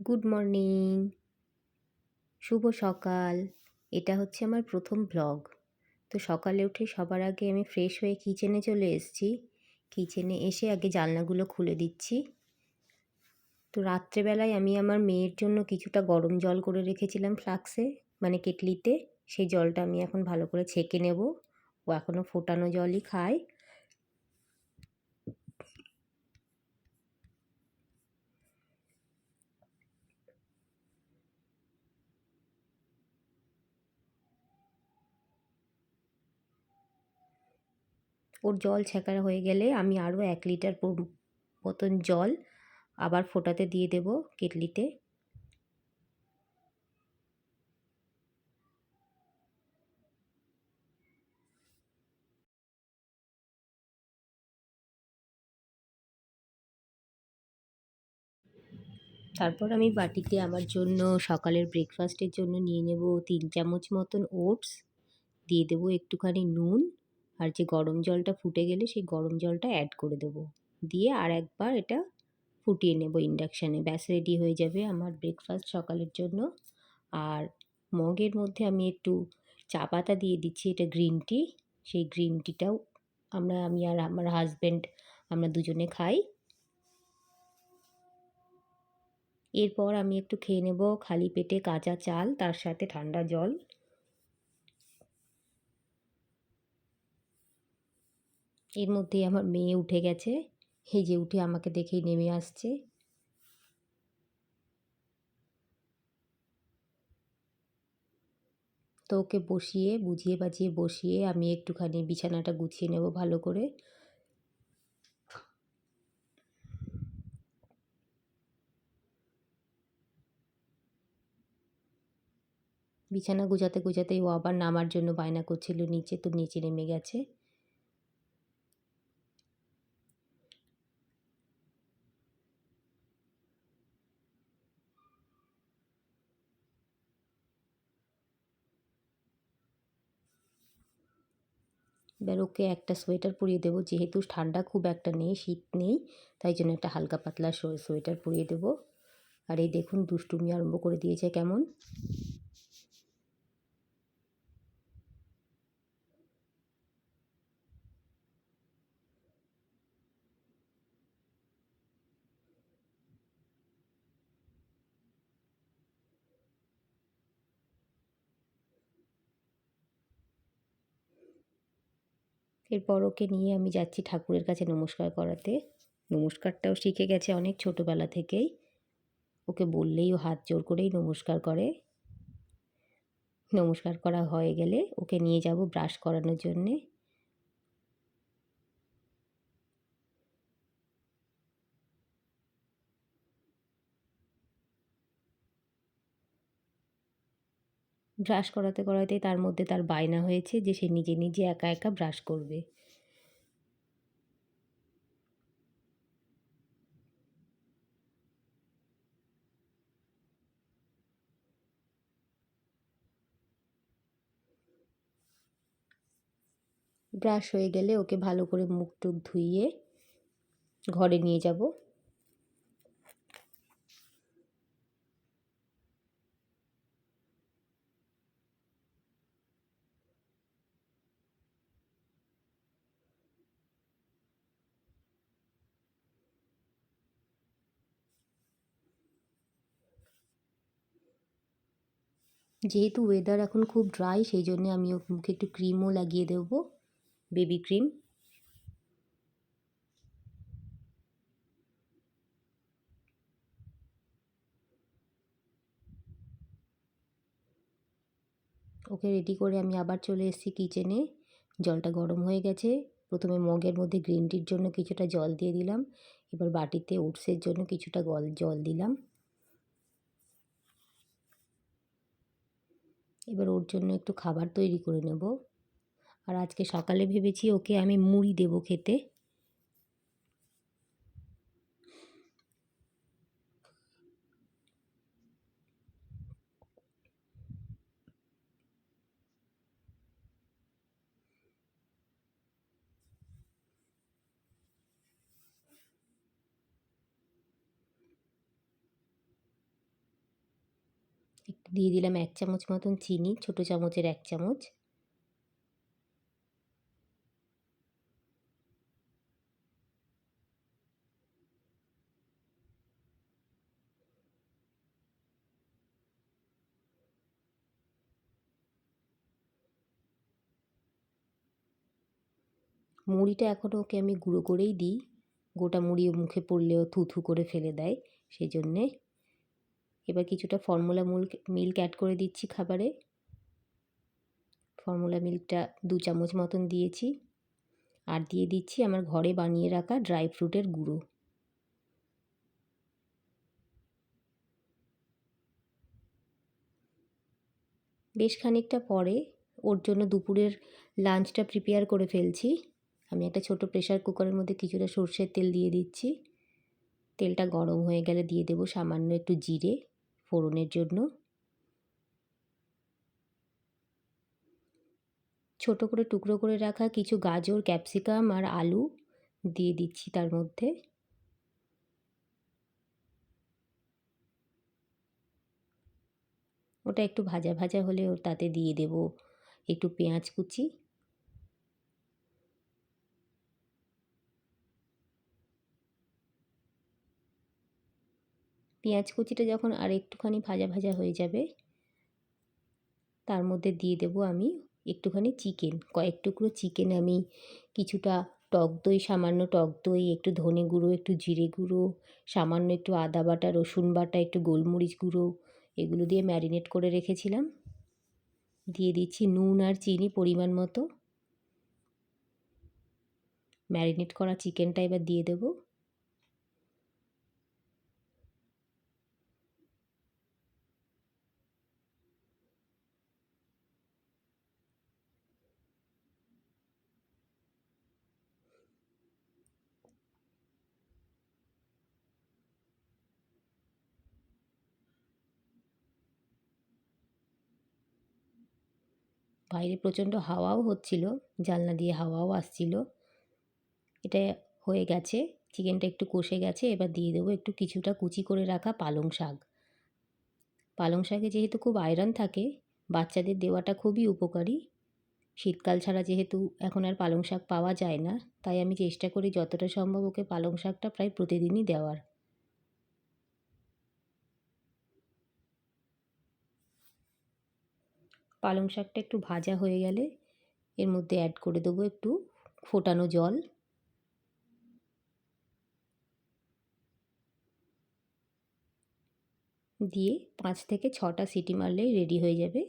Good morning, শুভ সকাল। এটা হচ্ছে আমার প্রথম ব্লগ। তো সকালে উঠে সবার আগে আমি ফ্রেশ হয়ে কিচেনে চলে এসেছি। কিচেনে এসে আগে জানলাগুলো খুলে দিচ্ছি। তো রাত্রেবেলায় আমি আমার মেয়ের জন্য কিছুটা গরম জল করে রেখেছিলাম ফ্লাক্সে, মানে কেটলিতে। সেই জলটা আমি এখন ভালো করে ছেঁকে নেব। ও এখনও ফোটানো জলই খায়। ওর জল ছেঁকা হয়ে গেলে আমি আরও 1 লিটার মতন জল আবার ফোটাতে দিয়ে দেব কেটলিতে। তারপর আমি বাটিতে আমার জন্য সকালের ব্রেকফাস্টের জন্য নিয়ে নেব 3 চামচ মতন ওটস, দিয়ে দেবো একটুখানি নুন, আর যে গরম জলটা ফুটে গেলে সেই গরম জলটা অ্যাড করে দেবো, দিয়ে আর একবার এটা ফুটিয়ে নেব ইন্ডাকশানে। ব্যাস রেডি হয়ে যাবে আমার ব্রেকফাস্ট সকালের জন্য। আর মগের মধ্যে আমি একটু চা পাতা দিয়ে দিচ্ছি, এটা গ্রিন টি। সেই গ্রিন টিটাও আমি আর আমার হাজব্যান্ড আমরা দুজনে খাই। এরপর আমি একটু খেয়ে নেব খালি পেটে কাঁচা চাল, তার সাথে ঠান্ডা জল। এর মধ্যেই আমার মেয়ে উঠে গেছে, এই যে উঠে আমাকে দেখেই নেমে আসছে। তো ওকে বসিয়ে বুঝিয়ে বাজিয়ে বসিয়ে আমি একটুখানি বিছানাটা গুছিয়ে নেব ভালো করে। বিছানা গুছাতে গুছাতেই ও আবার নামার জন্য বায়না করছিল নিচে, তো নিচে নেমে গেছে। এবার ওকে একটা সোয়েটার পরিয়ে দেবো, যেহেতু ঠান্ডা খুব একটা নেই, শীত নেই, তাই জন্য একটা হালকা পাতলা সোয়েটার পরিয়ে দেবো। আর এই দেখুন দুষ্টুমি আরম্ভ করে দিয়েছে কেমন। এরপর ওকে নিয়ে আমি যাচ্ছি ঠাকুরের কাছে নমস্কার করাতে। নমস্কারটাও শিখে গেছে অনেক ছোটোবেলা থেকেই। ওকে বললেই ও হাত জোড় করেই নমস্কার করে। নমস্কার করা হয়ে গেলে ওকে নিয়ে যাব ব্রাশ করানোর জন্যে। ব্রাশ করাতে করাতে তার মধ্যে তার বায়না হয়েছে যে সে নিজে নিজে একা একা ব্রাশ করবে। ব্রাশ হয়ে গেলে ওকে ভালো করে মুখ টুক ধুইয়ে ঘরে নিয়ে যাব। যেহেতু ওয়েদার এখন খুব ড্রাই, সেই জন্য আমি ওর মুখে একটু ক্রিমও লাগিয়ে দেবো, বেবি ক্রিম। ওকে রেডি করে আমি আবার চলে এসেছি কিচেনে। জলটা গরম হয়ে গেছে। প্রথমে মগের মধ্যে গ্রিন টির জন্য কিছুটা জল দিয়ে দিলাম, এবার বাটিতে ওটসের জন্য কিছুটা জল দিলাম। এবার ওর জন্য একটু খাবার তৈরি করে নেব। আর আজকে সকালে ভেবেছি ওকে আমি মুড়ি দেবো খেতে। একটু দিয়ে দিলাম 1 চামচ মতন চিনি, ছোট চামচের 1 চামচ। মুড়িটা এখনও ওকে আমি গুঁড়ো করেই দিই, গোটা মুড়ি মুখে পড়লেও থুথু করে ফেলে দেয়, সেজন্যে। এবার কিছুটা ফর্মুলা মিল্ক অ্যাড করে দিচ্ছি খাবারে। ফর্মুলা মিল্কটা 2 চামচ মতন দিয়েছি। আর দিয়ে দিচ্ছি আমার ঘরে বানিয়ে রাখা ড্রাই ফ্রুটের গুঁড়ো। বেশ খানিকটা পরে ওর জন্য দুপুরের লাঞ্চটা প্রিপেয়ার করে ফেলছি। আমি একটা ছোট প্রেসার কুকারের মধ্যে কিছুটা সর্ষের তেল দিয়ে দিচ্ছি। তেলটা গরম হয়ে গেলে দিয়ে দেবো সামান্য একটু জিরে ফোড়নের জন্য। ছোট করে টুকরো করে রাখা কিছু গাজর, ক্যাপসিকাম আর আলু দিয়ে দিচ্ছি তার মধ্যে। ওটা একটু ভাজা ভাজা হলে ওর তাতে দিয়ে দেব একটু পেঁয়াজ কুচি। পেঁয়াজ কুচিটা যখন আর একটুখানি ভাজা ভাজা হয়ে যাবে, তার মধ্যে দিয়ে দেব আমি একটুখানি চিকেন, কয়েক টুকরো চিকেন আমি কিছুটা টক দই, সামান্য টক দই, একটু ধনে গুঁড়ো, একটু জিরে গুঁড়ো, সামান্য একটু আদা বাটা, রসুন বাটা, একটু গোলমরিচ গুঁড়ো, এগুলো দিয়ে ম্যারিনেট করে রেখেছিলাম। দিয়ে দিচ্ছি নুন আর চিনি পরিমাণ মতো। ম্যারিনেট করা চিকেনটা এবার দিয়ে দেবো। বাইরে প্রচণ্ড হাওয়াও হচ্ছিল, জানলা দিয়ে হাওয়াও আসছিল। এটা হয়ে গেছে, চিকেনটা একটু কষে গেছে। এবার দিয়ে দেবো একটু কিছুটা কুচি করে রাখা পালং শাক। পালং শাকে যেহেতু খুব আয়রন থাকে, বাচ্চাদের দেওয়াটা খুবই উপকারী। শীতকাল ছাড়া যেহেতু এখন আর পালং শাক পাওয়া যায় না, তাই আমি চেষ্টা করি যতটা সম্ভব ওকে পালং শাকটা প্রায় প্রতিদিনই দেওয়ার। পালং শাকটা একটু ভাজা হয়ে গেলে এর মধ্যে অ্যাড করে দেবো একটু ফোটানো জল। দিয়ে 5 থেকে 6টা সিটি মারলেই রেডি হয়ে যাবে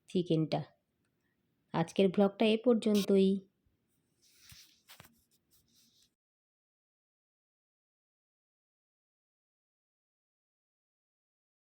চিকেনটা। আজকের ব্লগটা এ পর্যন্তই।